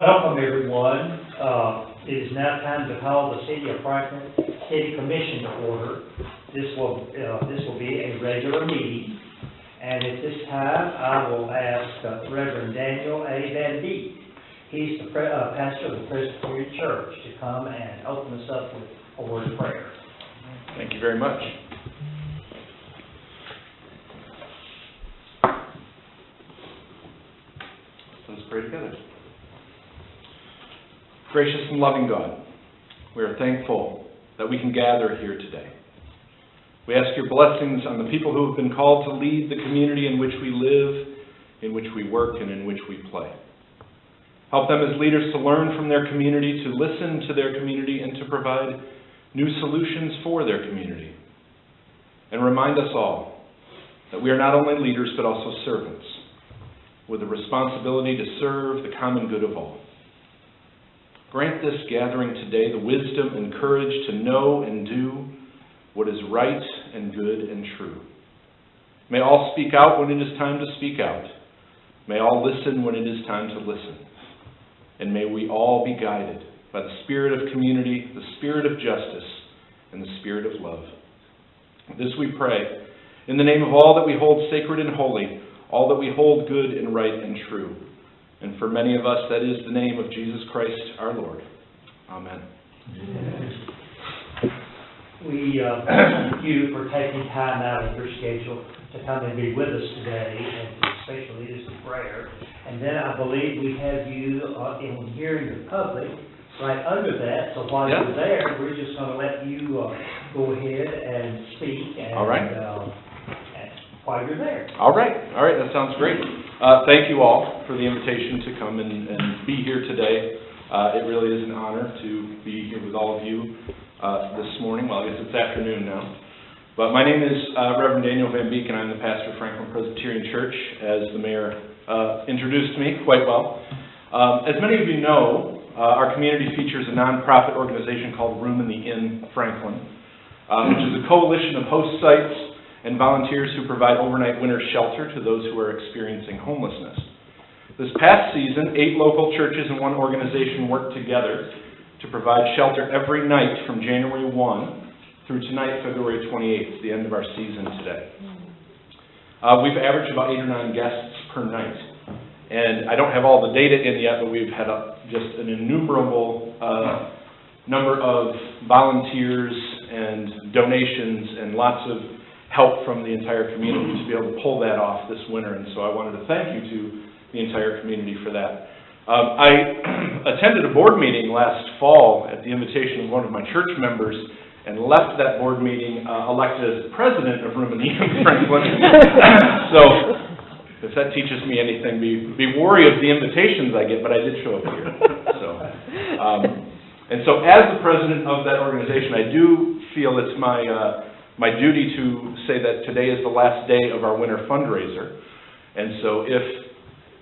Welcome, everyone. It is now time to call the City of Franklin City Commission to order. This will be a regular meeting, and at this time, I will ask Reverend Daniel A. Van Beek. He's the pastor of the Presbyterian Church to come and open us up with a word of prayer. Thank you very much. Let's pray together. Gracious and loving God, we are thankful that we can gather here today. We ask your blessings on the people who have been called to lead the community in which we live, in which we work, and in which we play. Help them as leaders to learn from their community, to listen to their community, and to provide new solutions for their community. And remind us all that we are not only leaders but also servants, with a responsibility to serve the common good of all. Grant this gathering today the wisdom and courage to know and do what is right and good and true. May all speak out when it is time to speak out. May all listen when it is time to listen. And may we all be guided by the spirit of community, the spirit of justice, and the spirit of love. This we pray in the name of all that we hold sacred and holy, all that we hold good and right and true. And for many of us, that is the name of Jesus Christ our Lord. Amen. We thank you for taking time out of your schedule to come and be with us today, and especially lead us in prayer. And then I believe we have you in hearing the public right under that. So while you're there, we're just going to let you go ahead and speak. And, all right. While you're there. All right. That sounds great. Thank you all for the invitation to come and be here today. It really is an honor to be here with all of you this morning. Well, I guess it's afternoon now. But my name is Reverend Daniel Van Beek, and I'm the pastor of Franklin Presbyterian Church, as the mayor introduced me quite well. As many of you know, our community features a nonprofit organization called Room in the Inn Franklin, which is a coalition of host sites and volunteers who provide overnight winter shelter to those who are experiencing homelessness. This past season, 8 local churches and 1 organization worked together to provide shelter every night from January 1 through tonight, February 28th, the end of our season today. We've averaged about 8 or 9 guests per night. And I don't have all the data in yet, but we've had just an innumerable number of volunteers and donations and lots of help from the entire community to be able to pull that off this winter. And so I wanted to thank you to the entire community for that. I attended a board meeting last fall at the invitation of one of my church members and left that board meeting elected as president of Room in the Inn Franklin. So if that teaches me anything, be wary of the invitations I get, but I did show up here. And so as the president of that organization, I do feel it's my duty to say that today is the last day of our winter fundraiser. And so if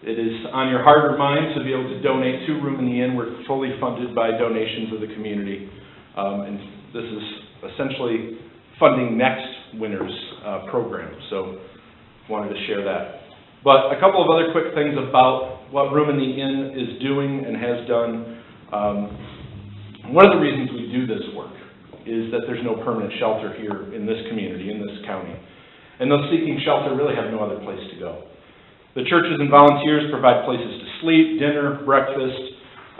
it is on your heart or mind to be able to donate to Room in the Inn, we're fully funded by donations of the community. And this is essentially funding next winter's program. So wanted to share that. But a couple of other quick things about what Room in the Inn is doing and has done. One of the reasons we do this work is that there's no permanent shelter here in this community, in this county. And those seeking shelter really have no other place to go. The churches and volunteers provide places to sleep, dinner, breakfast,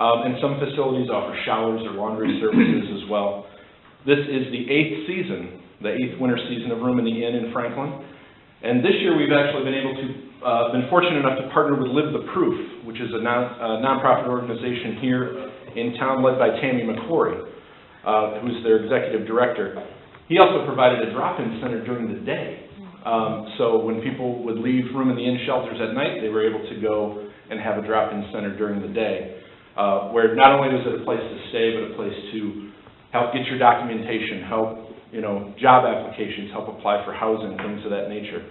and some facilities offer showers or laundry services as well. This is the 8th season, the 8th winter season of Room in the Inn in Franklin. And this year we've actually been fortunate enough to partner with Live the Proof, which is a nonprofit organization here in town led by Tammy McCory, who's their executive director. He also provided a drop-in center during the day. So when people would leave Room in the Inn shelters at night, they were able to go and have a drop-in center during the day, where not only was it a place to stay, but a place to help get your documentation, help, job applications, help apply for housing, things of that nature.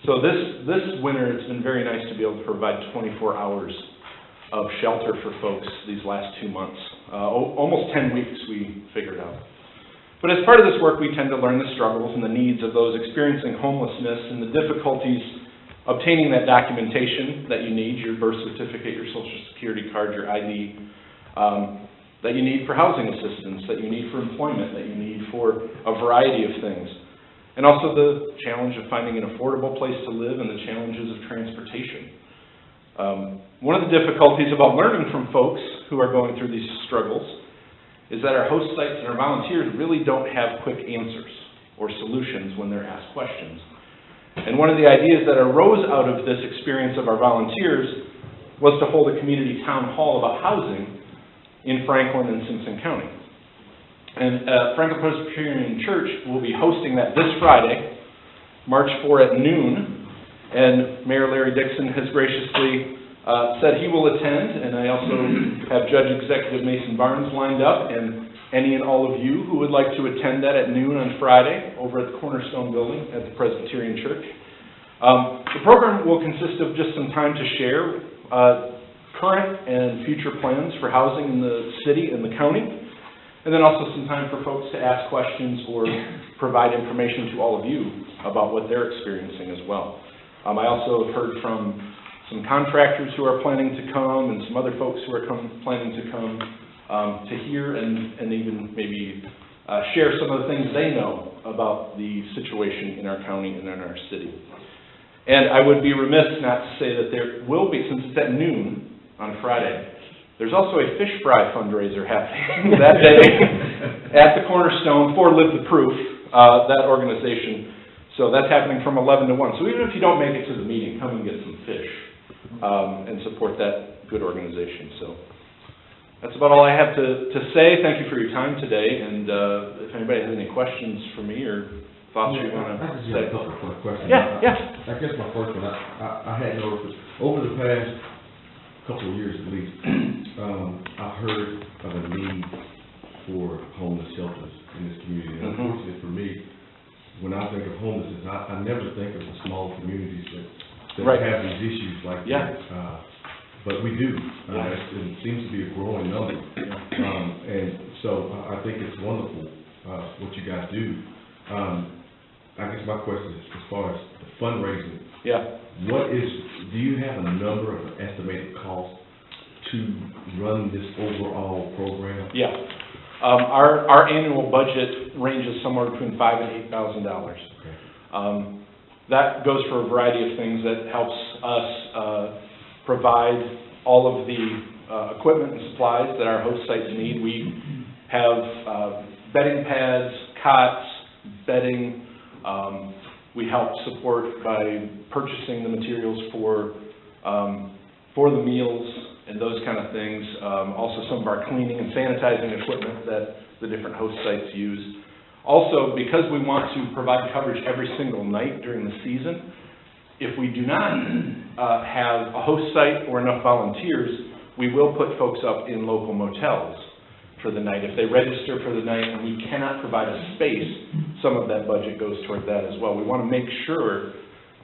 So this winter, it's been very nice to be able to provide 24 hours of shelter for folks these last 2 months. Almost 10 weeks we figured out. But as part of this work, we tend to learn the struggles and the needs of those experiencing homelessness and the difficulties obtaining that documentation that you need, your birth certificate, your social security card, your ID, that you need for housing assistance, that you need for employment, that you need for a variety of things. And also the challenge of finding an affordable place to live and the challenges of transportation. One of the difficulties about learning from folks who are going through these struggles is that our host sites and our volunteers really don't have quick answers or solutions when they're asked questions. And one of the ideas that arose out of this experience of our volunteers was to hold a community town hall about housing in Franklin and Simpson County. And Franklin Presbyterian Church will be hosting that this Friday, March 4 at noon. And Mayor Larry Dixon has graciously said he will attend. And I also have Judge Executive Mason Barnes lined up, and any and all of you who would like to attend that at noon on Friday over at the Cornerstone Building at the Presbyterian Church. The program will consist of just some time to share current and future plans for housing in the city and the county, and then also some time for folks to ask questions or provide information to all of you about what they're experiencing as well. I also have heard from some contractors who are planning to come and some other folks who are planning to come to hear and even maybe share some of the things they know about the situation in our county and in our city. And I would be remiss not to say that there will be, since it's at noon on Friday, there's also a fish fry fundraiser happening that day at the Cornerstone for Live the Proof, that organization. So that's happening from 11 to 1. So even if you don't make it to the meeting, come and get some fish and support that good organization. So that's about all I have to say. Thank you for your time today. And if anybody has any questions for me or thoughts you want to say. I just have a couple of questions. Yeah. I guess my first one, I had noticed over the past couple of years at least, I've heard of a need for homeless shelters in this community. And unfortunately for me, when I think of homelessness, I never think of the small communities that Right. have these issues like that. But we do. It seems to be a growing number. And so I think it's wonderful what you guys do. I guess my question is, as far as the fundraising, do you have a number of estimated costs to run this overall program? Yeah. Our annual budget ranges somewhere between $5,000 and $8,000. Okay. That goes for a variety of things. That helps us provide all of the equipment and supplies that our host sites need. We have bedding pads, cots, bedding. We help support by purchasing the materials for the meals and those kind of things. Also some of our cleaning and sanitizing equipment that the different host sites use. Also, because we want to provide coverage every single night during the season, if we do not have a host site or enough volunteers, we will put folks up in local motels for the night. If they register for the night and we cannot provide a space, some of that budget goes toward that as well. We want to make sure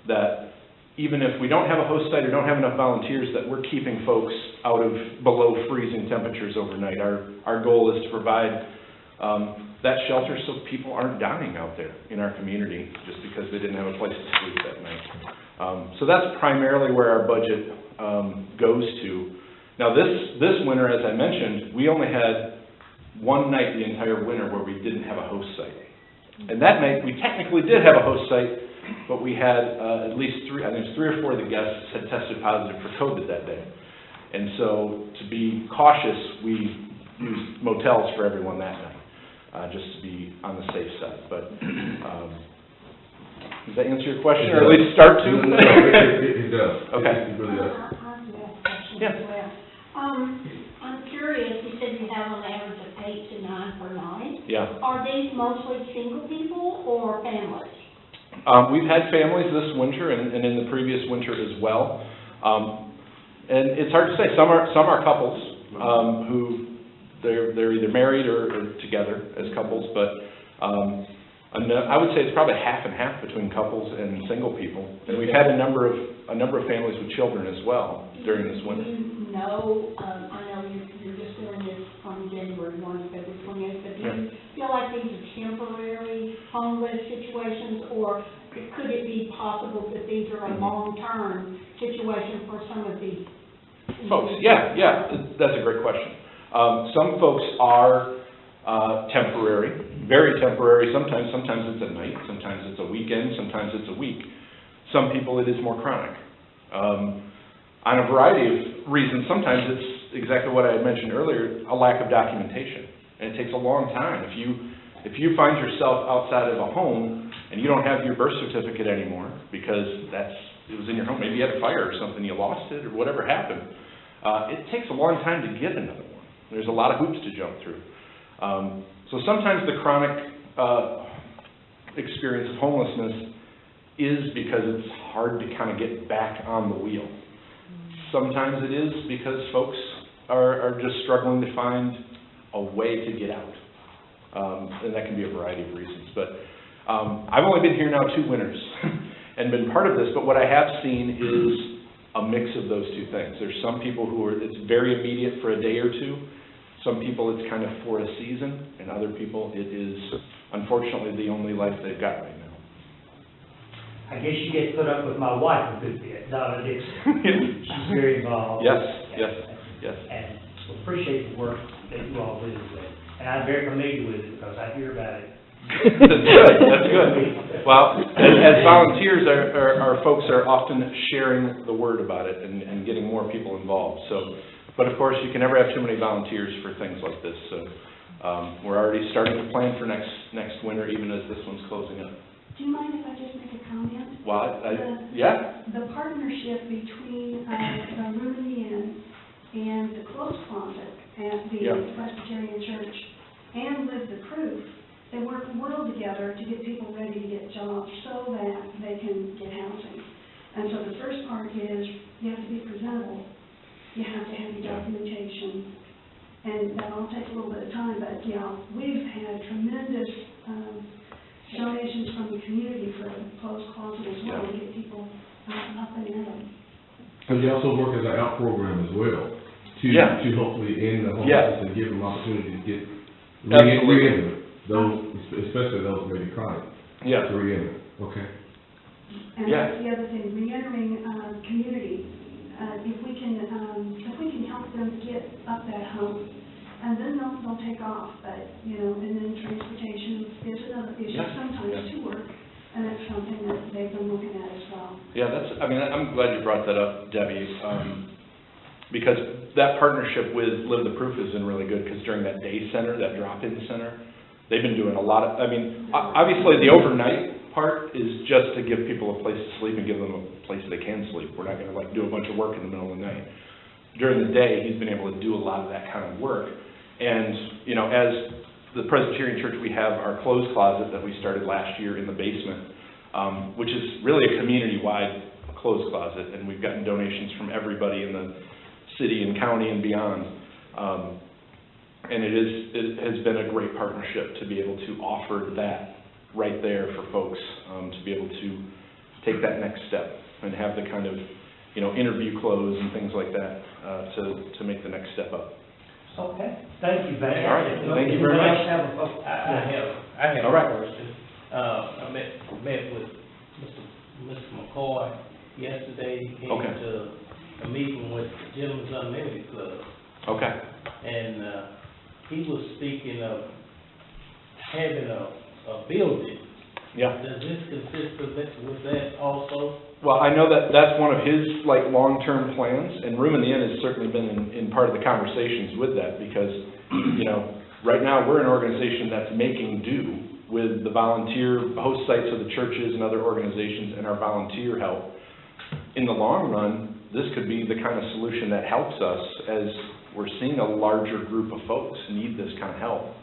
that even if we don't have a host site or don't have enough volunteers, that we're keeping folks out of below freezing temperatures overnight. Our goal is to provide that shelter so people aren't dying out there in our community just because they didn't have a place to sleep that night. So that's primarily where our budget goes to. Now this winter, as I mentioned, we only had one night the entire winter where we didn't have a host site. And that night we technically did have a host site, but we had at least three or four of the guests had tested positive for COVID that day. And so to be cautious, we used motels for everyone that night, just to be on the safe side. But does that answer your question, or at least start to? No, it does. Okay. It really does. I have a question Yeah. as well. I'm curious, you said you have an average of 8 to 9 per night. Yeah. Are these mostly single people or families? We've had families this winter and in the previous winter as well. And it's hard to say. Some are couples who they're either married or together as couples, but I would say it's probably half and half between couples and single people. And we've had a number of families with children as well during this winter. Do you know, I know you're just doing this from January 1 to February 28th, but do you feel like these are temporary homeless situations, or could it be possible that these are a long-term situation for some of these? Folks, yeah, that's a great question. Some folks are temporary, very temporary. Sometimes it's a night, sometimes it's a weekend, sometimes it's a week. Some people, it is more chronic. On a variety of reasons, sometimes it's exactly what I had mentioned earlier, a lack of documentation. And it takes a long time. If you find yourself outside of a home and you don't have your birth certificate anymore because it was in your home, maybe you had a fire or something, you lost it or whatever happened, it takes a long time to get another one. There's a lot of hoops to jump through. So sometimes the chronic experience of homelessness is because it's hard to kind of get back on the wheel. Sometimes it is because folks are just struggling to find a way to get out. And that can be a variety of reasons. But I've only been here now 2 winters and been part of this, but what I have seen is a mix of those two things. There's some people it's very immediate for a day or two. Some people it's kind of for a season, and other people it is unfortunately the only life they've got right now. I guess you get put up with my wife a good bit, Donna Dixon. She's very involved. Yes. And appreciate the work that you all do. And I'm very familiar with it because I hear about it. That's good. Well, as volunteers, our folks are often sharing the word about it and getting more people involved. So, but of course, you can never have too many volunteers for things like this. So we're already starting to plan for next winter, even as this one's closing up. Do you mind if I just make a comment? Well, yeah. The partnership between the Room in the Inn and the Clothes Closet at the Presbyterian Church and Live the Proof, they work well together to get people ready to get jobs so that they can get housing. And so the first part is you have to be presentable. You have to have your documentation. And that'll take a little bit of time, but we've had tremendous donations from the community for the Clothes Closet as well to get people up and at them. And we also work as an out program as well to hopefully end the homelessness and give them opportunity to get re-enter those, especially those maybe chronic. To re-enter. Okay. And that's the other thing, re-entering community. If we can help them get up that hump, and then they'll take off. But and then transportation is another issue sometimes to work, and that's something that they've been looking at as well. Yeah, I'm glad you brought that up, Debbie, because that partnership with Live the Proof has been really good. Because during that day center, that drop-in center, they've been doing a lot of. Obviously the overnight part is just to give people a place to sleep and give them a place they can sleep. We're not going to do a bunch of work in the middle of the night. During the day, he's been able to do a lot of that kind of work. And, as the Presbyterian Church, we have our clothes closet that we started last year in the basement, which is really a community-wide clothes closet, and we've gotten donations from everybody in the city and county and beyond. And it has been a great partnership to be able to offer that right there for folks, to be able to take that next step and have the kind of, interview clothes and things like that, to make the next step up. Okay, thank you, Van. All right, thank you very much. I have All a right. question. I met with Mr. McCoy yesterday. He came to a meeting with Gentlemen's Unlimited Club. Okay. And he was speaking of having a building. Yeah. Does this consist of with that also? Well, I know that's one of his long-term plans, and Room in the Inn has certainly been in part of the conversations with that because, right now we're an organization that's making do with the volunteer host sites of the churches and other organizations and our volunteer help. In the long run, this could be the kind of solution that helps us as we're seeing a larger group of folks need this kind of help.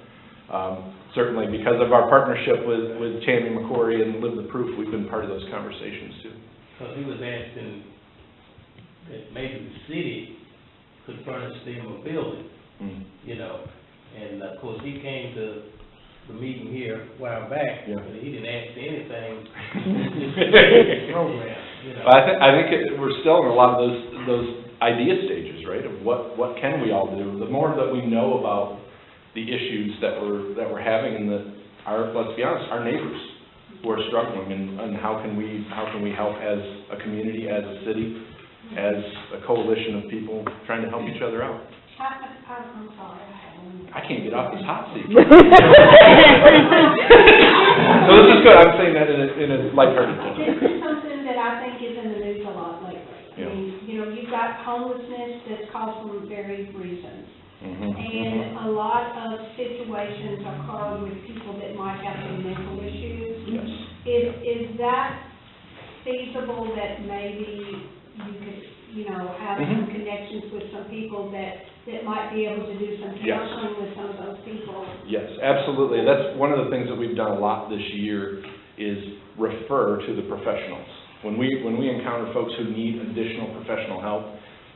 Certainly because of our partnership with Tammy McCory and Live the Proof, we've been part of those conversations too. Because he was asking that maybe the city could furnish them a building, and of course he came to the meeting here a while back, but he didn't ask anything. Program, I think we're still in a lot of those idea stages, right? Of what can we all do? The more that we know about the issues that we're having in let's be honest, our neighbors. who are struggling, and how can we help as a community, as a city, as a coalition of people trying to help each other out. I'm sorry. I can't get off this hot seat. So this is good, I'm saying that in a lighthearted tone. This is something that I think is in the news a lot lately. Yeah. I mean, you know, you've got homelessness that's caused for varied reasons. And a lot of situations are caused with people that might have some mental issues. Yes. Is that feasible that maybe you could, you know, have some connections with some people that might be able to do some Yes. counseling with some of those people? Yes, absolutely. That's one of the things that we've done a lot this year, is refer to the professionals. When we encounter folks who need additional professional help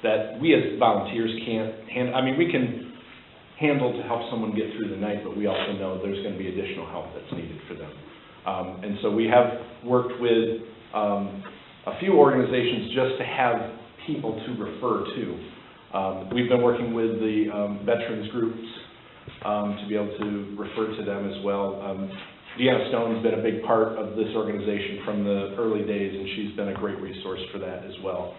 that we as volunteers can't handle, I mean, we can handle to help someone get through the night, but we also know there's going to be additional help that's needed for them. And so we have worked with a few organizations just to have people to refer to. We've been working with the veterans groups to be able to refer to them as well. Deanna Stone's been a big part of this organization from the early days, and she's been a great resource for that as well.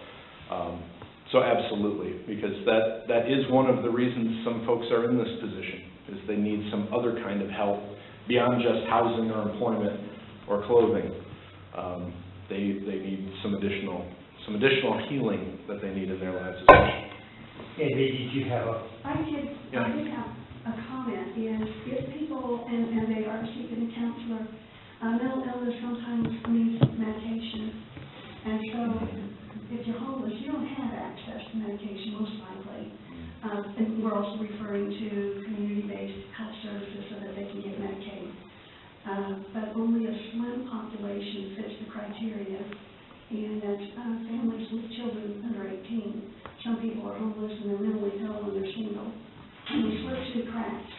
So absolutely, because that is one of the reasons some folks are in this position, is they need some other kind of help beyond just housing or employment or clothing. They need some additional healing that they need in their lives as well. Andy, did you have a? I did have a comment, is if people, and they are seeking a counselor, mental illness sometimes needs medication. And so if you're homeless, you don't have access to medication, most likely. And we're also referring to community-based health services so that they can get Medicaid. But only a slim population fits the criteria, and that's families with children under 18. Some people are homeless and they're mentally ill and they're single. And they slip through the cracks.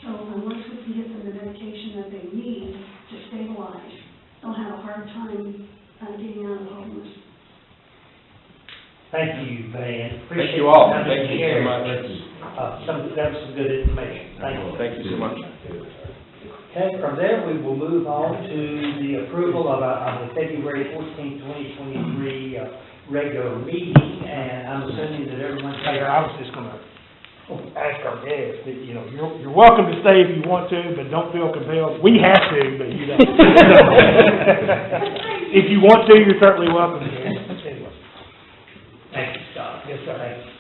So unless we can get them the medication that they need to stabilize, they'll have a hard time getting out of homeless. Thank you, Van. Thank you all. Appreciate Thank you so much. That was some good information. Thank you. Thank you so much. Okay, from there, we will move on to the approval of the February 14, 2023 regular meeting, and I'm assuming that everyone's... I was just gonna ask our guests that, you know, you're welcome to stay if you want to, but don't feel compelled. We have to, but you don't. If you want to, you're certainly welcome to. Thank you, Scott. Yes, sir. Thank you.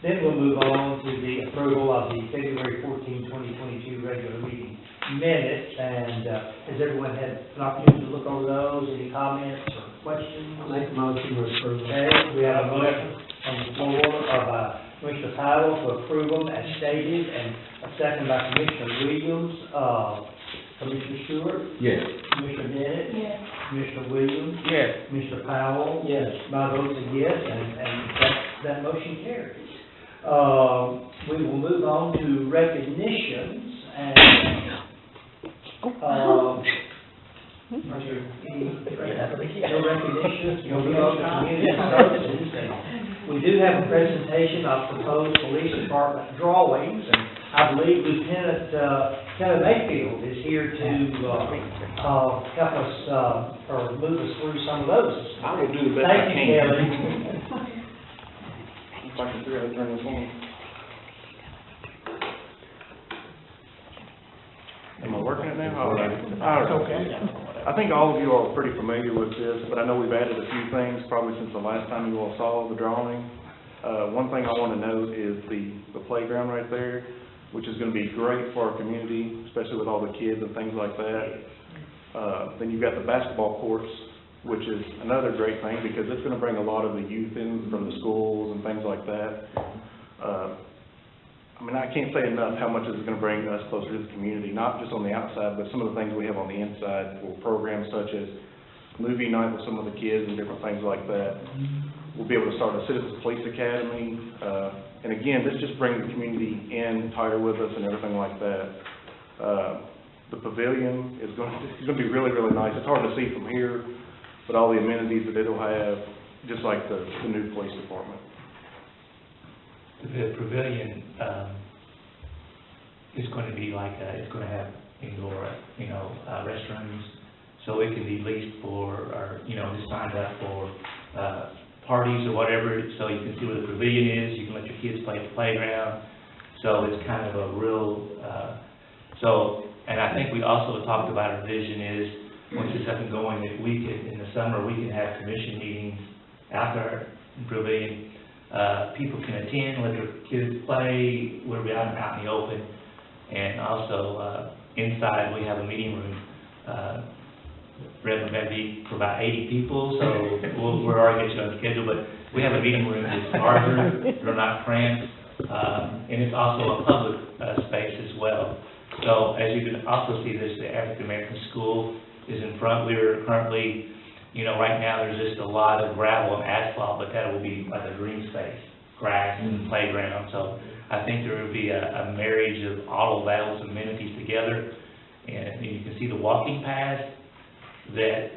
Then we'll move on to the approval of the February 14, 2022 regular meeting minutes, and has everyone had an opportunity to look over those? Any comments or questions? I'll make a motion to approve. Okay, we have a motion on the floor of Commissioner Powell to approve them as stated, and a second by Commissioner Williams. Commissioner Stewart? Yes. Commissioner Bennett? Yes. Commissioner Williams? Yes. Commissioner Powell? Yes. My vote's a yes, and that motion carries. We will move on to recognitions, and, no recognitions, no community services. And we do have a presentation of proposed police department drawings, and I believe Lieutenant Kelly Mayfield is here to help us, or move us through some of those. I will do the best I Thank can. you, Kelly. If I can figure out how to turn this on. Am I working it now? All right. Okay. I think all of you are pretty familiar with this, but I know we've added a few things probably since the last time you all saw the drawing. One thing I want to note is the playground right there, which is going to be great for our community, especially with all the kids and things like that. Then you've got the basketball courts, which is another great thing because it's going to bring a lot of the youth in from the schools and things like that. I mean, I can't say enough how much this is going to bring us closer to the community, not just on the outside, but some of the things we have on the inside for programs such as movie night with some of the kids and different things like that. We'll be able to start a Citizens Police Academy. And again, this just brings the community in tighter with us and everything like that. The pavilion is going to be really, really nice. It's hard to see from here, but all the amenities that it'll have, just like the new police department. The pavilion is going to be like, it's going to have indoor, restrooms, so it can be leased for, or, just signed up for, parties or whatever, so you can see where the pavilion is, you can let your kids play at the playground, so it's kind of a real, and I think we also talked about our vision is, once it's up and going, if we could, in the summer, we can have commission meetings out there in pavilion, people can attend, let their kids play, we'll be out in the open, and also, inside, we have a meeting room, Reverend Van Beek for about 80 people, so we're already getting on schedule, but we have a meeting room that's larger, they're not cramped, and it's also a public space as well. So as you can also see this, the African American School is in front. We're currently, right now there's just a lot of gravel and asphalt, but that will be like a green space, grass and playground. So I think there will be a marriage of all of those amenities together, and you can see the walking paths that,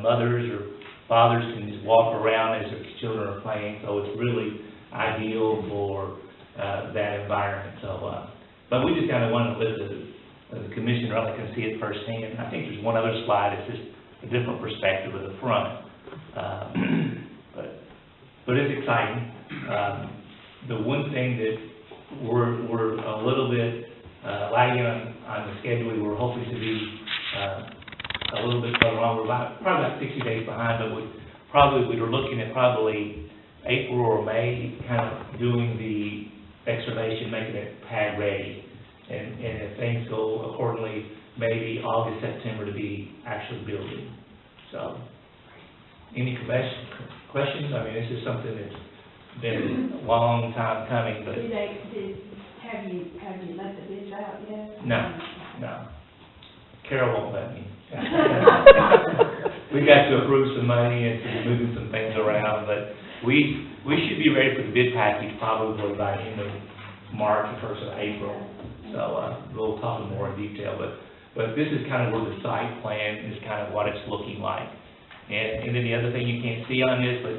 mothers or fathers can just walk around as their children are playing, so it's really ideal for that environment. So, but we just kind of wanted to let the commissioner up can see it firsthand. I think there's one other slide, it's just a different perspective of the front, but it's exciting. The one thing that we're a little bit lagging on the schedule, we were hoping to be a little bit further on. We're probably about 60 days behind, but we were looking at probably April or May, kind of doing the excavation, making it pad ready. And if things go accordingly, maybe August, September to be actually building. So, any questions? I mean, this is something that's been a long time coming, but. Have you let the bids out yet? No. Carol won't let me. We got to approve some money and some moving some things around, but we should be ready for the bid package probably by the end of March or 1st of April. So, we'll talk more in detail, but this is kind of where the site plan is kind of what it's looking like. And then the other thing you can't see on this, but,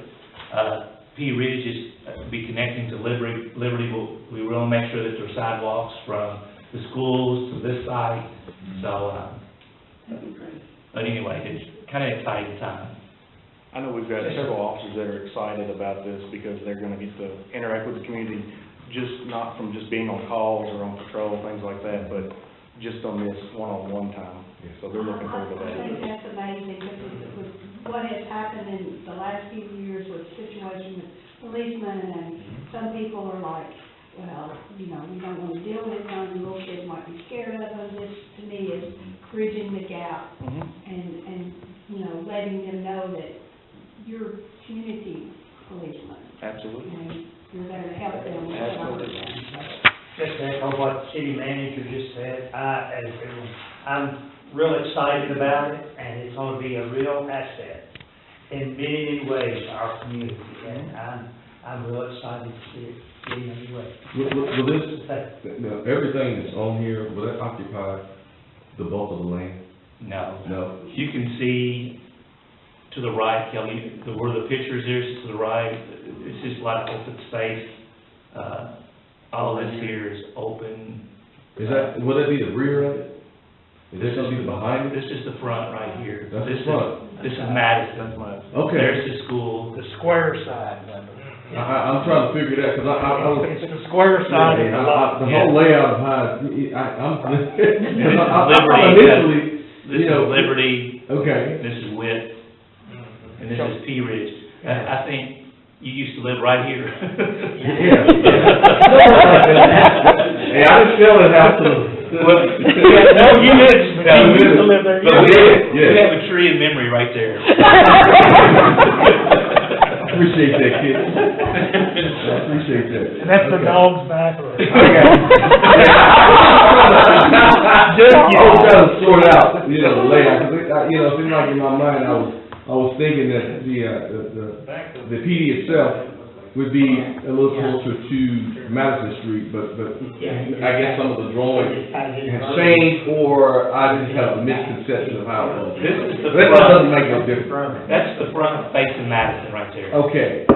P Ridge is be connecting to Liberty. We will make sure that there are sidewalks from the schools to this site. So, but anyway, it's kind of exciting time. I know we've got several officers that are excited about this because they're gonna get to interact with the community, just not from just being on calls or on patrol, things like that, but just on this one-on-one time. So they're looking forward to that. I think that's amazing, because with what has happened in the last few years with situations with policemen, and some people are like, well, we don't want to deal with them, little kids might be scared of them. This, to me, is bridging the gap and letting them know that you're community policemen. Absolutely. And you're there to help them. Absolutely. Just to echo what the city manager just said, I'm real excited about it, and it's gonna be a real asset in many ways to our community, and I'm real excited to see it in many ways. Will this, now, everything that's on here, will that occupy the bulk of the land? No. No? You can see to the right, Kelly, where the pictures is to the right, it's just a lot of open space. All of this here is open. Will that be the rear of it? Is that gonna be the behind it? This is the front right here. That's the This front. This is Madison. That's my, Okay. There's the school. The square side. I'm trying to figure it out, cause I was. It's the square side of the lot. The whole layout of how, I'm Liberty, initially, This is Liberty, okay. this is Witt, and this is P Ridge. I think you used to live right here. Yeah. Hey, I didn't sell that house to No, you didn't, but you used to live there. But Yeah. we have a tree in memory right there. Appreciate that, kid. I appreciate that. And that's the dog's back. I'm trying to sort out, the layout, cause it seemed like in my mind, I was thinking that the PD itself would be a little closer to Madison Street, but I guess some of the drawings have changed, or I just have a misconception of how it was. This is the That front. doesn't make no difference. That's the front facing Madison right there. Okay.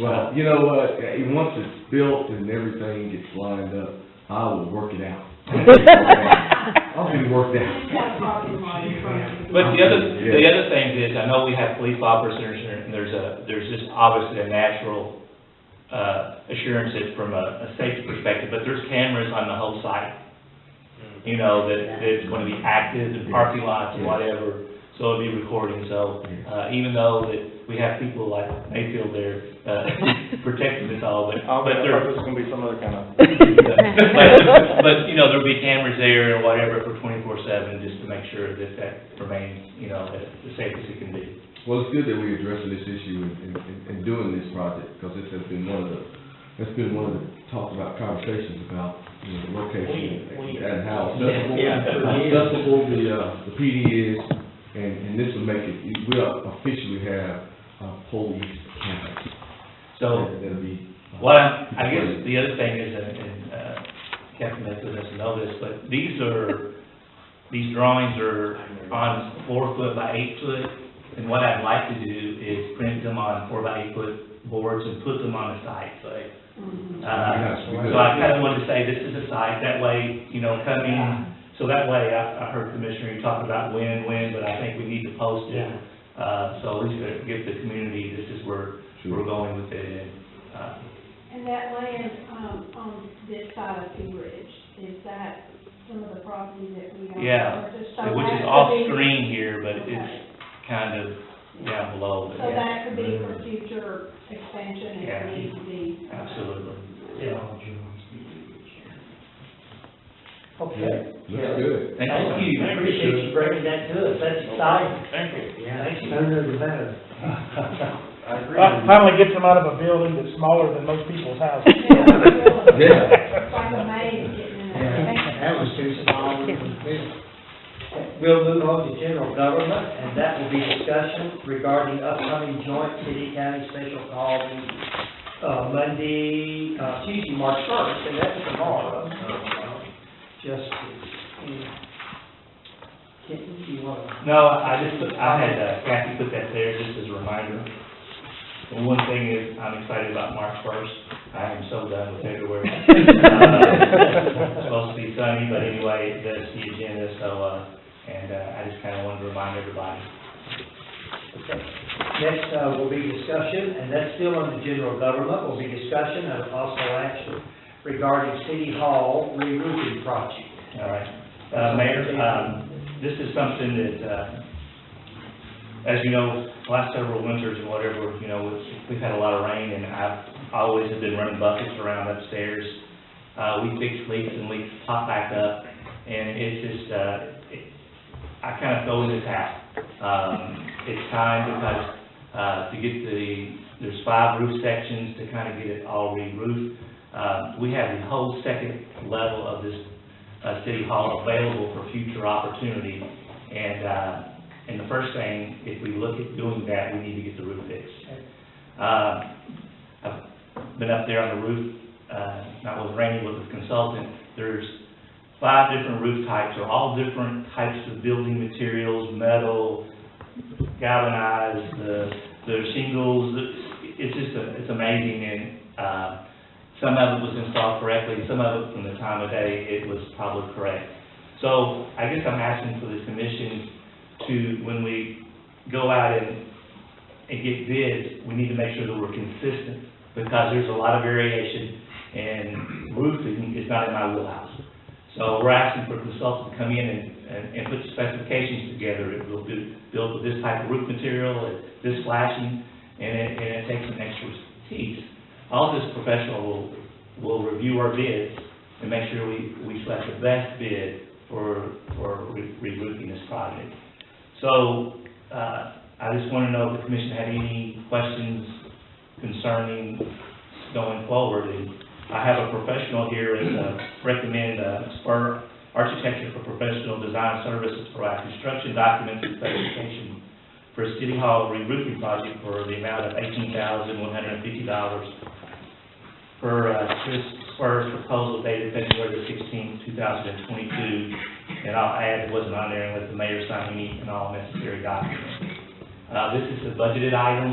Well, you know what, once it's built and everything gets lined up, I will work it out. I'll be worked out. It's got a parking lot in front of it. But the other thing is, I know we have police officers, and there's just obviously a natural, assurance that from a safety perspective, but there's cameras on the whole site. You know, that it's gonna be active in parking lots and whatever, so it'll be recording, so, even though that we have people like Mayfield there, protecting us all, but there, There's gonna be some other kind of, but, you know, there'll be cameras there or whatever for 24/7, just to make sure that remains, you know, as safe as it can be. Well, it's good that we're addressing this issue and doing this project, because this has been one of the talked about conversations about, you know, the location and how accessible the PD is, and this will make it, we'll officially have police cameras. So, That'll be. I guess the other thing is, and Captain Mayfield doesn't know this, but these drawings are on 4 foot by 8 foot, and what I'd like to do is print them on 4 by 8 foot boards and put them on the site, so. So I kind of wanted to say, this is a site, that way, you know, coming, so that way, I heard Commissioner, you talking about when, but I think we need to post it. So at least give the community, this is where we're going with it, And that land, on this side of Pea Ridge, is that some of the property that we own? yeah, Or just so which that is off could be- screen here, but Okay. it's kind of down below, but So yeah, that could be for future expansion if Yeah. it needs to be. absolutely. Yeah. Okay. Looks good. Thank Thank you, I appreciate you bringing that to us, that's exciting. Thank you. Yeah, thank you. Sooner the better. I agree. Finally gets them out of a building that's smaller than most people's houses. Yeah. It's like a maze getting in there. That was too small. We'll move on to general government, and that will be discussion regarding upcoming joint city-county special call meeting. Tuesday, March 1st, and that's tomorrow. Just, Kenton, do you want to? No, I had Kathy put that there just as a reminder. And one thing is, I'm excited about March 1st. I am so done with February. It's supposed to be sunny, but anyway, that's the agenda, so, I just kind of wanted to remind everybody. Okay. Next, will be discussion, and that's still on the general government, will be discussion and also action regarding City Hall re-roofing project. All right. Mayor, this is something that, as you know, last several winters and whatever, you know, we've had a lot of rain, and I've always have been running buckets around upstairs. We fix leaks, and leaks pop back up, and it's just, I kind of go in the tap. It's time because, to get there's 5 roof sections to kind of get it all re-roofed. We have the whole second level of this City Hall available for future opportunity. And the first thing, if we look at doing that, we need to get the roof fixed. I've been up there on the roof, not with Randy, but with a consultant. There's 5 different roof types, or all different types of building materials, metal, galvanized, the shingles. It's just, it's amazing, and some of it was installed correctly, some of it from the time of day, it was probably correct. So I guess I'm asking for this commission to, when we go out and get bids, we need to make sure that we're consistent, because there's a lot of variation, and roofing is not in my wheelhouse. So we're asking for a consultant to come in and put specifications together. It will be built with this type of roof material, and this flashing, and it takes an expertise. All this professional will review our bids and make sure we select the best bid for re-roofing this project. So, I just want to know if the commission had any questions concerning going forward. And I have a professional here as recommend Spur Architecture for Professional Design Services to provide construction documents and specification for a City Hall re-roofing project for the amount of $18,150 per Chris Spur's proposal dated February the 16th, 2022. And I'll add, it wasn't on there, and let the mayor sign any and all necessary documents. This is a budgeted item,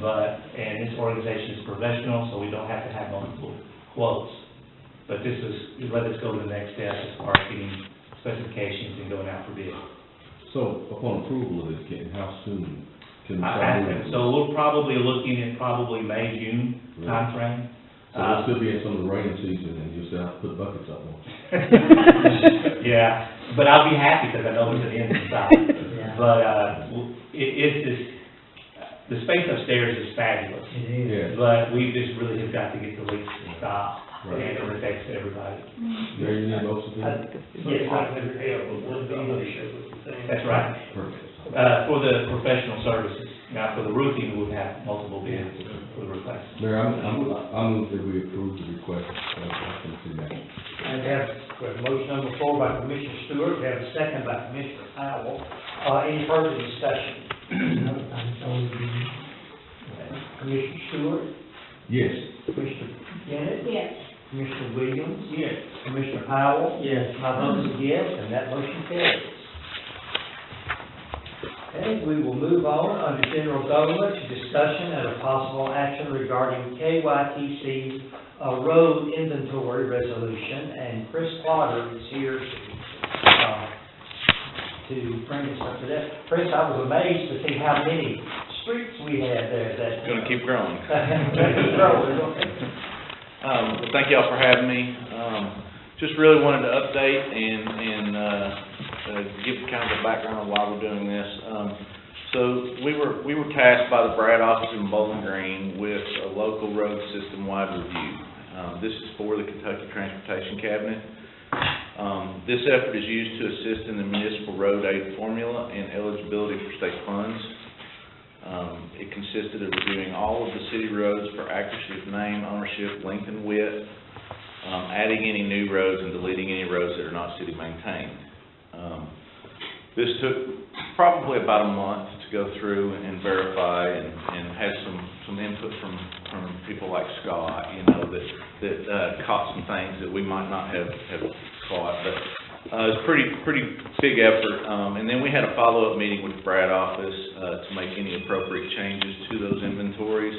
and this organization is professional, so we don't have to have multiple quotes. But this was, let us go to the next step as far as getting specifications and going out for bid. So upon approval of this, Kenton, how soon can we I start asked moving? them, so we're probably looking at probably May, June Really? timeframe. So we'll still be in some of the rainy season, and you'll still have to put buckets up on. Yeah, but I'll be happy because I know there's an end in sight. But, it's just, the space upstairs is fabulous. It is. Yeah. But we just really have got to get the leaks stopped, Right. and it affects everybody. There you need most of I- it? Yes, That's right. Perfect. For the professional services. Now, for the roofing, we'll have multiple bids for the replacement. Mayor, I move that we approve the request from the city manager. And we have a motion on the floor by Commissioner Stewart, we have a second by Commissioner Powell. Any further discussion? Commissioner Stewart, Yes. Commissioner Bennett, Yes. Commissioner Williams. Yes. Commissioner Powell. Yes. My vote is yes, and that motion carries. Okay, we will move on under general government to discussion and a possible action regarding KYTC road inventory resolution, and Chris Plotter is here to bring us up to that. Chris, I was amazed to see how many streets we had there that. It's gonna keep growing. Growing, okay. Well, thank y'all for having me. Just really wanted to update and give kind of a background on why we're doing this. So we were tasked by the Brad office in Bowling Green with a local road system-wide review. This is for the Kentucky Transportation Cabinet. This effort is used to assist in the municipal road aid formula and eligibility for state funds. It consisted of reviewing all of the city roads for accuracy of name, ownership, length, and width, adding any new roads and deleting any roads that are not city maintained. This took probably about a month to go through and verify, and had some input from people like Scott, you know, that caught some things that we might not have caught, but it was a pretty big effort. And then we had a follow-up meeting with the Brad office to make any appropriate changes to those inventories.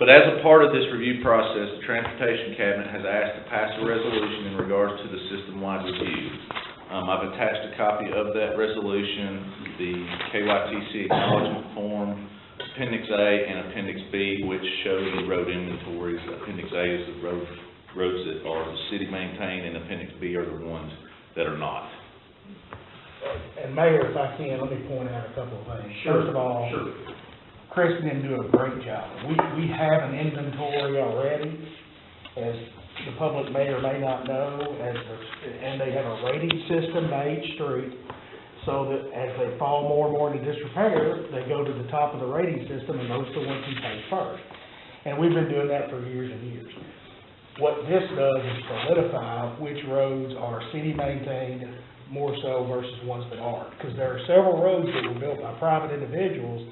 But as a part of this review process, the Transportation Cabinet has asked to pass a resolution in regards to the system-wide review. I've attached a copy of that resolution, the KYTC acknowledgement form, Appendix A and Appendix B, which show the road inventories. Appendix A is the roads that are city maintained, and Appendix B are the ones that are not. And Mayor, if I can, let me point out a couple of things. Sure. First of all, Chris has been doing a great job. We have an inventory already, as the public may or may not know, and they have a rating system by each street, so that as they fall more and more into disrepair, they go to the top of the rating system, and those are the ones who pay first. And we've been doing that for years and years. What this does is solidify which roads are city maintained more so versus ones that aren't. Because there are several roads that were built by private individuals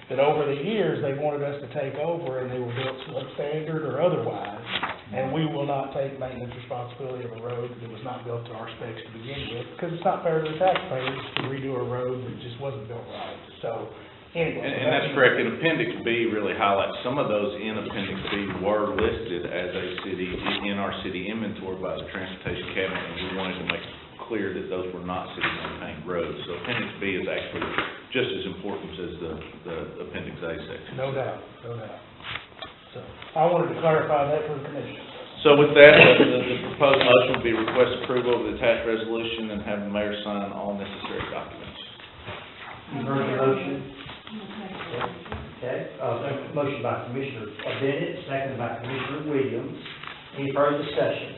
that over the years, they wanted us to take over, and they were built substandard or otherwise, and we will not take maintenance responsibility of a road that was not built to our specs to begin with, because it's not fair to the taxpayers to redo a road that just wasn't built right. So, anyway. And that's correct, and Appendix B really highlights, some of those in Appendix B were listed as a city, in our city inventory by the Transportation Cabinet, and we wanted to make clear that those were not city maintained roads. So Appendix B is actually just as important as the Appendix A section. No doubt, no doubt. So, I wanted to clarify that for the commission. So with that, the proposed motion would be request approval of the attached resolution and have the mayor sign all necessary documents. You heard the motion? Okay. Okay, motion by Commissioner Bennett, second by Commissioner Williams. Any further discussion?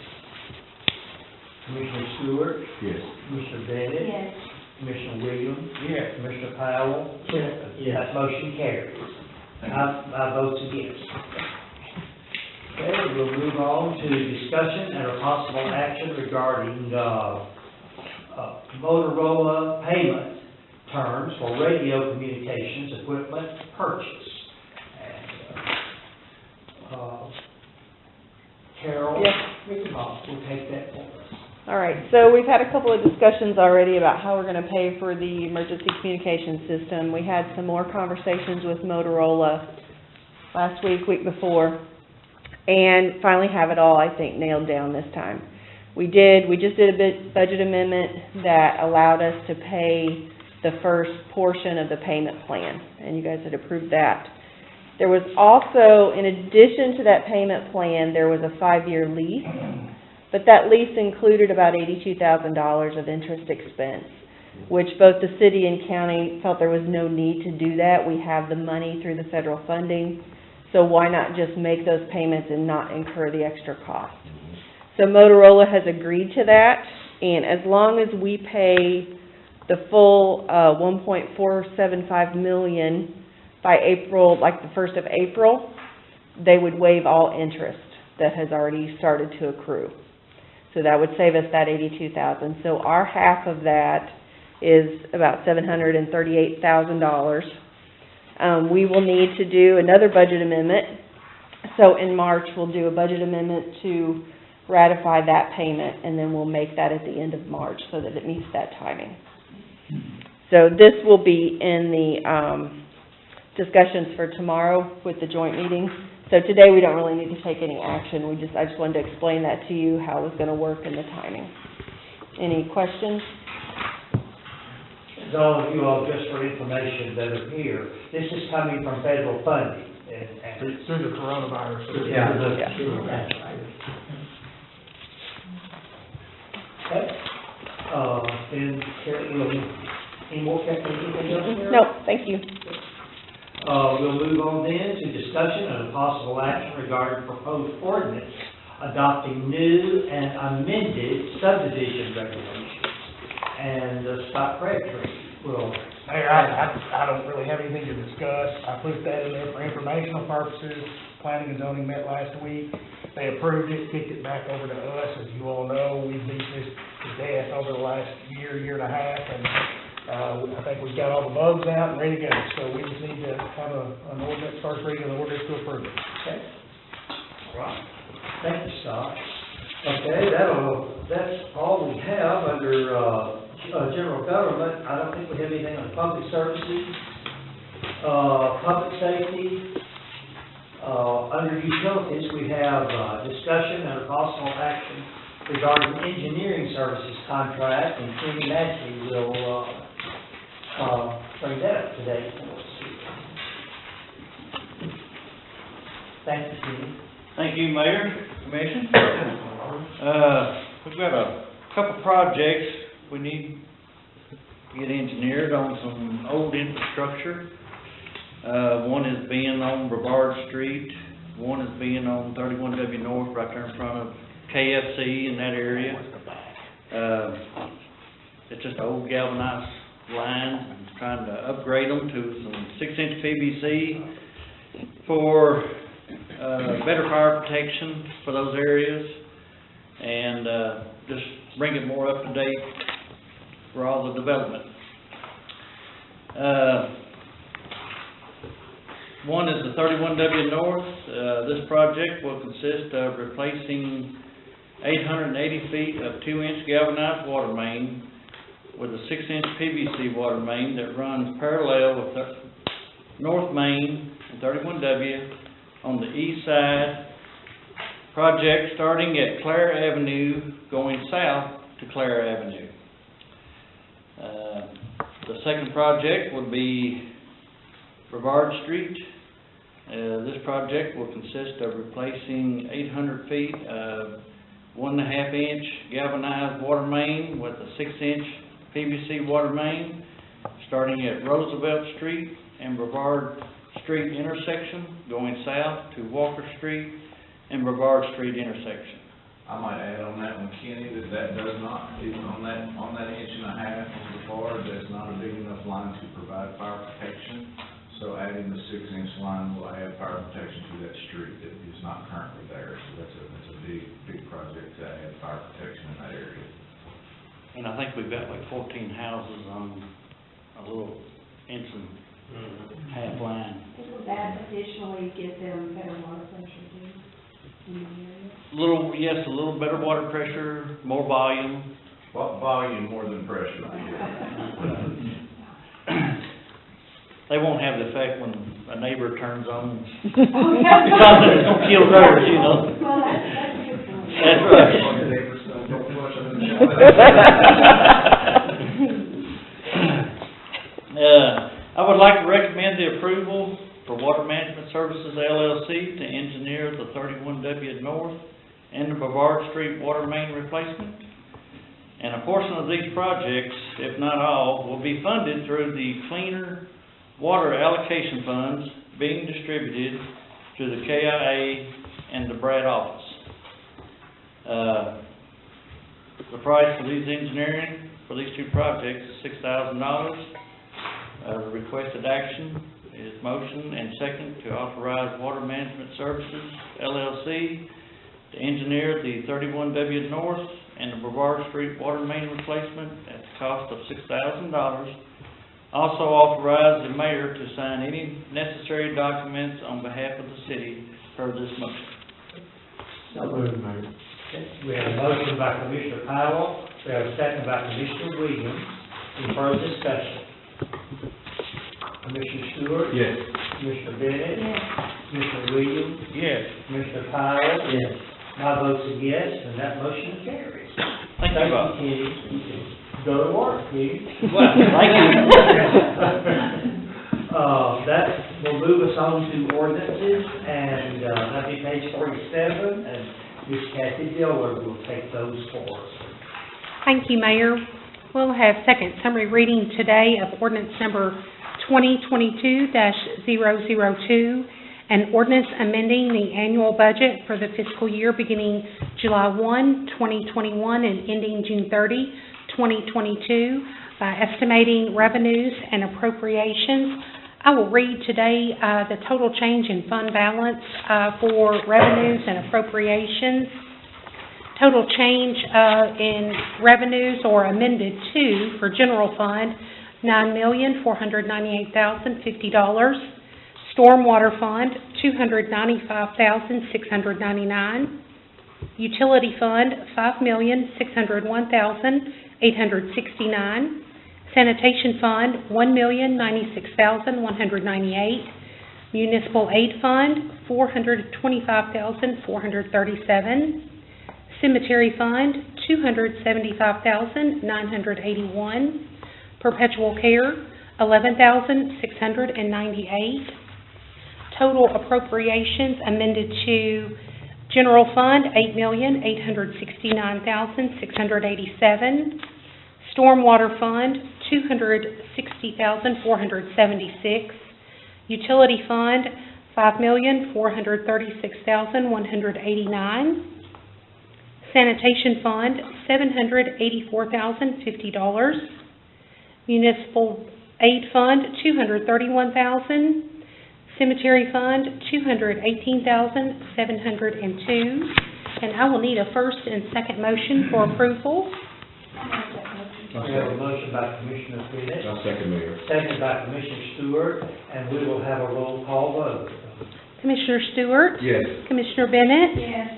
Commissioner Stewart? Yes. Commissioner Bennett? Yes. Commissioner Williams? Yes. Commissioner Powell? Yes. That motion carries. My vote's yes. Okay, we'll move on to discussion and a possible action regarding, Motorola payment terms for radio communications equipment purchase. And, Carol? Yes. Will take that for us. All right, so we've had a couple of discussions already about how we're going to pay for the emergency communication system. We had some more conversations with Motorola last week, week before, and finally have it all, I think, nailed down this time. We just did a budget amendment that allowed us to pay the first portion of the payment plan, and you guys had approved that. There was also, in addition to that payment plan, there was a 5-year lease, but that lease included about $82,000 of interest expense, which both the city and county felt there was no need to do that. We have the money through the federal funding, so why not just make those payments and not incur the extra cost? So Motorola has agreed to that, and as long as we pay the full $1.475 million by April, like the 1st of April, they would waive all interest that has already started to accrue. So that would save us that $82,000. So our half of that is about $738,000. We will need to do another budget amendment. So in March, we'll do a budget amendment to ratify that payment, and then we'll make that at the end of March so that it meets that timing. So this will be in the discussions for tomorrow with the joint meeting. So today, we don't really need to take any action. I just wanted to explain that to you, how it's gonna work and the timing. Any questions? And all of you all, just for information that are here, this is coming from federal funding, and Through the coronavirus. yeah. Okay, then, any more, anything else here? No, thank you. We'll move on then to discussion and possible action regarding proposed ordinance adopting new and amended subdivision regulations. And Scott Crabtree will. Mayor, I don't really have anything to discuss. I put that in there for informational purposes. Planning and zoning met last week. They approved it, kicked it back over to us. As you all know, we've beat this to death over the last year and a half, and I think we've got all the bugs out and ready to go. So we just need to have an ordinance, first reading of the ordinance to approve it. Okay. All right. Thank you, Scott. Okay, that's all we have under general government. I don't think we have anything on public services, public safety. Under utilities, we have discussion and a possible action regarding engineering services contract, and Kenny Massey will bring that up today for us. Thank you, Kenny. Thank you, Mayor, Commission. We've got a couple projects we need to get engineered on some old infrastructure. One is being on Brevard Street, one is being on 31W North, right there in front of KFC in that area. It's just old galvanized lines, and trying to upgrade them to some 6-inch PVC for better fire protection for those areas, and just bring it more up to date for all the development. One is the 31W North. This project will consist of replacing 880 feet of 2-inch galvanized water main with a 6-inch PVC water main that runs parallel with North Main and 31W on the east side. Project starting at Clare Avenue, going south to Clare Avenue. The second project would be Brevard Street. This project will consist of replacing 800 feet of 1.5-inch galvanized water main with a 6-inch PVC water main, starting at Roosevelt Street and Brevard Street intersection, going south to Walker Street and Brevard Street intersection. I might add on that one, Kenny, that does not, even on that 1.5 inch on Brevard, that's not a big enough line to provide fire protection. So adding the 6-inch line will add fire protection to that street that is not currently there. So that's a big project to add fire protection in that area. And I think we've got like 14 houses on a little inch and half line. Will that additionally give them better water pressure too in the area? Yes, a little better water pressure, more volume. Volume more than pressure. they won't have the effect when a neighbor turns on, Oh, yeah. because it's gonna kill theirs, you know? Well, that's a good point. That's right. Don't flush it in the shower. I would like to recommend the approval for Water Management Services LLC to engineer the 31W North and the Brevard Street water main replacement. And a portion of these projects, if not all, will be funded through the Cleaner Water Allocation Funds being distributed to the KIA and the Brad office. The price for these engineering, for these two projects is $6,000. The requested action is motion and second to authorize Water Management Services LLC to engineer the 31W North and the Brevard Street water main replacement at the cost of $6,000. Also authorize the mayor to sign any necessary documents on behalf of the city per this motion. So moved, Mayor. We have a motion by Commissioner Powell, we have a second by Commissioner Williams. Any further discussion? Commissioner Stewart? Yes. Commissioner Bennett? Yes. Commissioner Williams? Yes. Commissioner Powell? Yes. My vote's a yes, and that motion carries. Thank you, Bob. Kenny. Go to work, Kenny. Well, thank you. That will move us on to ordinances, and that'll be page 47, and Ms. Kathy Dillard will take those for us. Thank you, Mayor. We'll have second summary reading today of ordinance number 2022-002, an ordinance amending the annual budget for the fiscal year beginning July 1, 2021 and ending June 30, 2022 by estimating revenues and appropriations. I will read today the total change in fund balance for revenues and appropriations. Total change in revenues or amended to for general fund, $9,498,050. Stormwater fund, $295,699. Utility fund, $5,601,869. Sanitation fund, $1,096,198. Municipal aid fund, $425,437. Cemetery fund, $275,981. Perpetual care, $11,698. Total appropriations amended to general fund, $8,869,687. Stormwater fund, $260,476. Utility fund, $5,436,189. Sanitation fund, $784,050. Municipal aid fund, $231,000. Cemetery fund, $218,702. And I will need a first and second motion for approval. We have a motion by Commissioner Bennett, I'll second, Mayor. second by Commissioner Stewart, and we will have a roll call vote. Commissioner Stewart? Yes. Commissioner Bennett? Yes.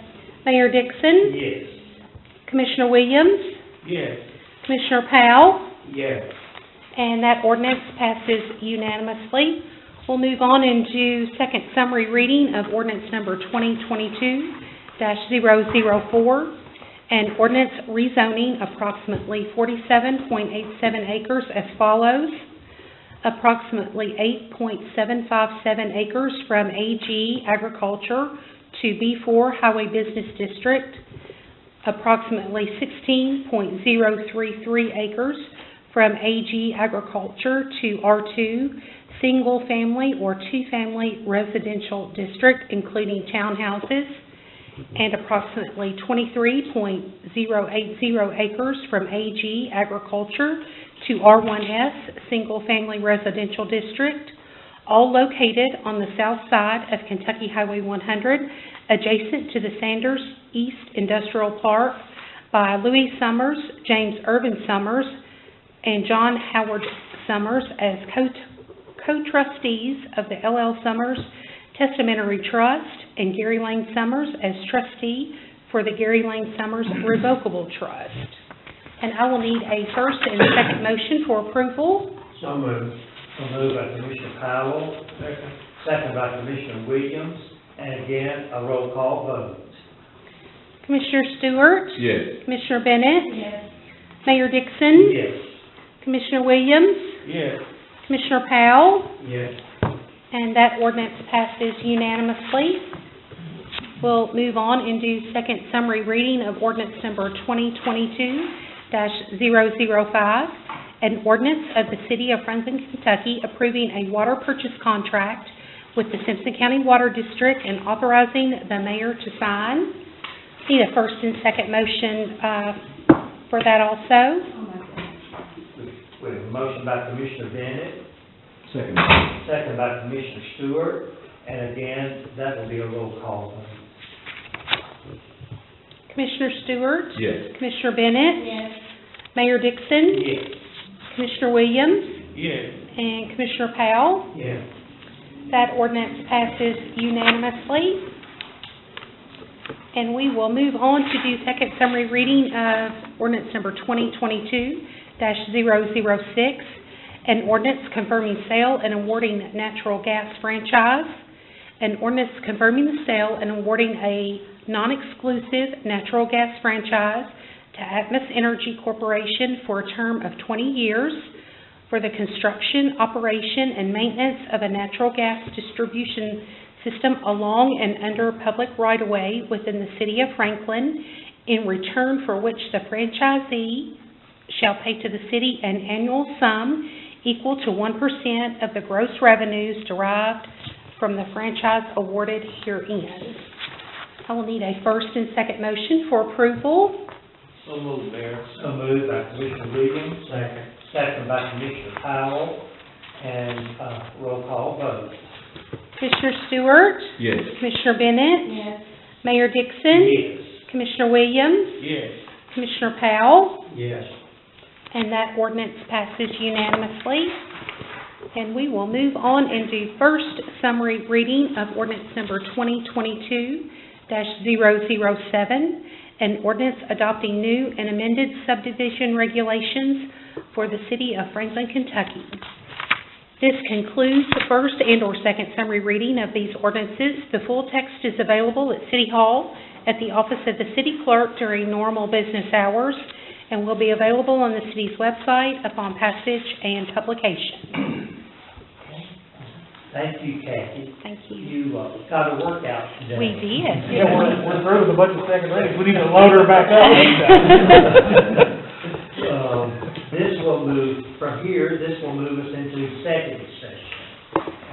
Mayor Dixon? Yes. Commissioner Williams? Yes. Commissioner Powell? Yes. And that ordinance passes unanimously. We'll move on into second summary reading of ordinance number 2022-004, an ordinance rezoning approximately 47.87 acres as follows. Approximately 8.757 acres from AG Agriculture to B4 Highway Business District. Approximately 16.033 acres from AG Agriculture to R2 Single Family or Two Family Residential District, including townhouses, and approximately 23.080 acres from AG Agriculture to R1S Single Family Residential District, all located on the south side of Kentucky Highway 100, adjacent to the Sanders East Industrial Park by Louis Summers, James Irvin Summers, and John Howard Summers as co-trustees of the L.L. Summers Testamentary Trust, and Gary Lane Summers as trustee for the Gary Lane Summers Revocable Trust. And I will need a first and second motion for approval. So moved. So moved by Commissioner Powell. Second by Commissioner Williams, and again, a roll call vote. Commissioner Stewart? Yes. Commissioner Bennett? Yes. Mayor Dixon? Yes. Commissioner Williams? Yes. Commissioner Powell? Yes. And that ordinance passes unanimously. We'll move on and do second summary reading of ordinance number 2022-005, an ordinance of the City of Franklin, Kentucky approving a water purchase contract with the Simpson County Water District and authorizing the mayor to sign. Need a first and second motion for that also. We have a motion by Commissioner Bennett, Second. second by Commissioner Stewart, and again, that will be a roll call vote. Commissioner Stewart? Yes. Commissioner Bennett? Yes. Mayor Dixon? Yes. Commissioner Williams? Yes. And Commissioner Powell? Yes. That ordinance passes unanimously. And we will move on to do second summary reading of ordinance number 2022-006, an ordinance confirming sale and awarding natural gas franchise, an ordinance confirming the sale and awarding a non-exclusive natural gas franchise to Atmos Energy Corporation for a term of 20 years for the construction, operation, and maintenance of a natural gas distribution system along and under public right-of-way within the City of Franklin, in return for which the franchisee shall pay to the city an annual sum equal to 1% of the gross revenues derived from the franchise awarded herein. I will need a first and second motion for approval. So moved, Mayor. So moved by Commissioner Williams, second by Commissioner Powell, and roll call vote. Commissioner Stewart? Yes. Commissioner Bennett? Yes. Mayor Dixon? Yes. Commissioner Williams? Yes. Commissioner Powell? Yes. And that ordinance passes unanimously. And we will move on and do first summary reading of ordinance number 2022-007, an ordinance adopting new and amended subdivision regulations for the City of Franklin, Kentucky. This concludes the first and/or second summary reading of these ordinances. The full text is available at City Hall at the office of the city clerk during normal business hours and will be available on the city's website upon passage and publication. Thank you, Kathy. Thank you. You got a workout today. We did. Yeah, we're through with a bunch of second readings. We need to load her back up. This will move, from here, this will move us into executive session.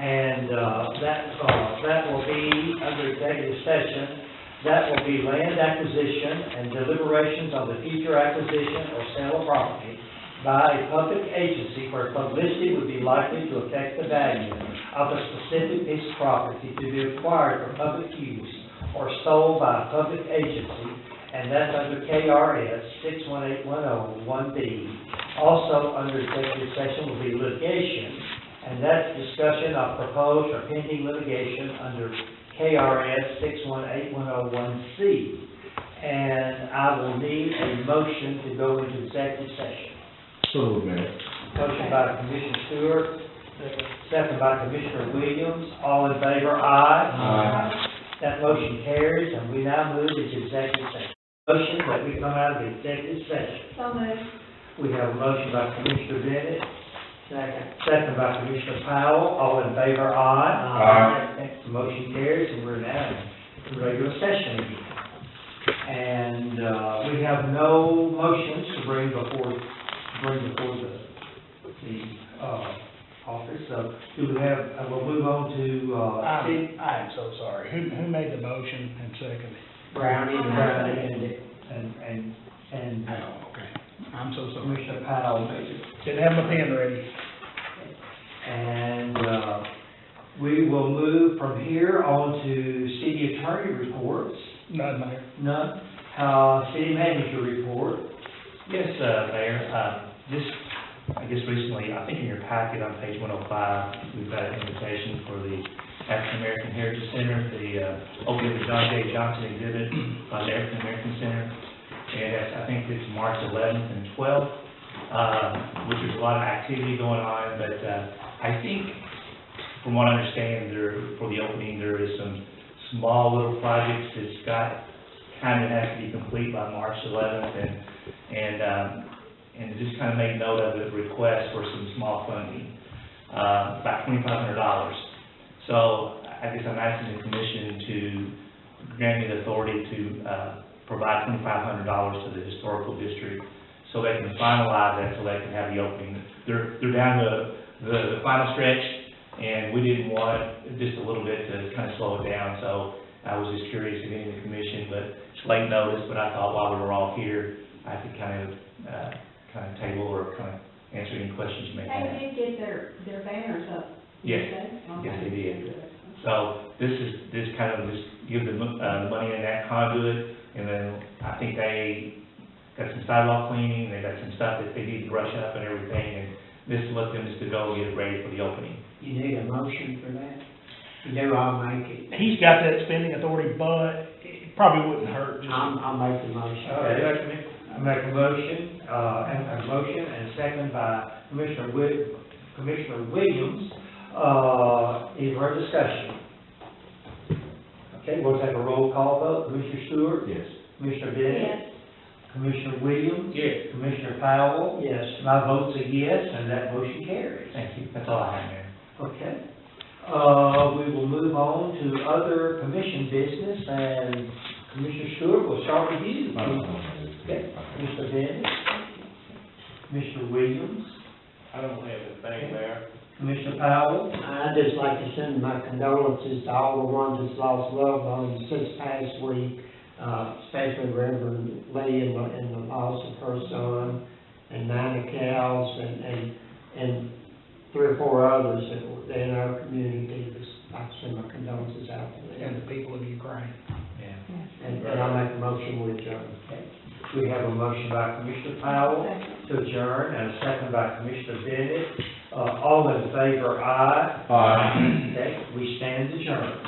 And that will be, under executive session, that will be land acquisition and deliberations on the future acquisition or sale of property by a public agency where publicity would be likely to affect the value of a specific piece of property to be acquired for public use or sold by a public agency, and that's under KRS 61810-1B. Also under executive session will be litigation, and that's discussion of proposed or pending litigation under KRS 61810-1C. And I will need a motion to go into executive session. So, Mayor. Motion by Commissioner Stewart, second by Commissioner Williams. All in favor, aye. Aye. That motion carries, and we now move into executive session. Motion that we come out of the executive session. So moved. We have a motion by Commissioner Bennett, second by Commissioner Powell. All in favor, aye. Aye. The motion carries, and we're now in regular session again. And we have no motions to bring before the office. So do we have, we'll move on to, I am so sorry. Who made the motion and seconded? Brownie, and, Oh, okay. I'm so sorry. Commissioner Powell made it. Didn't have my pen ready. And, we will move from here on to city attorney reports. None, Mayor. None. City manager report. Yes, Mayor, I guess recently, I think in your packet on page 105, we've got an invitation for the African American Heritage Center, the opening of the John J. Johnson exhibit on the African American Center. And I think it's March 11th and 12th, which is a lot of activity going on, but I think, from what I understand, for the opening, there is some small little projects that Scott kind of has to be complete by March 11th, and just kind of made note of the request for some small funding, about $2,500. So I guess I'm asking the commission to grant me the authority to provide $2,500 to the historical district so they can finalize that, so they can have the opening. They're down to the final stretch, and we didn't want just a little bit to kind of slow it down, so I was just curious of getting the commission, but it's late notice, but I thought while we were all here, I could kind of table or kind of answer any questions you may have. They did get their banners up. Yes, Okay. yes, they did. So this kind of just give the money in that conduit, and then I think they got some sidewalk cleaning, they got some stuff that they need to brush up and everything, and this will let them just to go and get it ready for the opening. You need a motion for that? You do, I'll make it. He's got that spending authority, but it probably wouldn't hurt. I'll make the motion. Okay, I make a motion, and a second by Commissioner Williams. Any further discussion? Okay, we'll take a roll call vote. Commissioner Stewart? Yes. Commissioner Bennett? Yes. Commissioner Williams? Yes. Commissioner Powell? Yes. My vote's a yes, and that motion carries. Thank you, that's all I have, Mayor. Okay. We will move on to other commission business, and Commissioner Stewart, we'll start with you. Okay, Commissioner Bennett? Commissioner Williams? I don't have anything there. Commissioner Powell? I'd just like to send my condolences to all the ones that's lost loved ones since past week, especially Reverend Lee and the loss of her son, and Nina Cowles, and 3 or 4 others that were in our community. Just like to send my condolences out to them. And the people of Ukraine. And I'll make a motion with adjourn. We have a motion by Commissioner Powell to adjourn, and a second by Commissioner Bennett. All in favor, aye. Aye. Okay, we stand adjourned.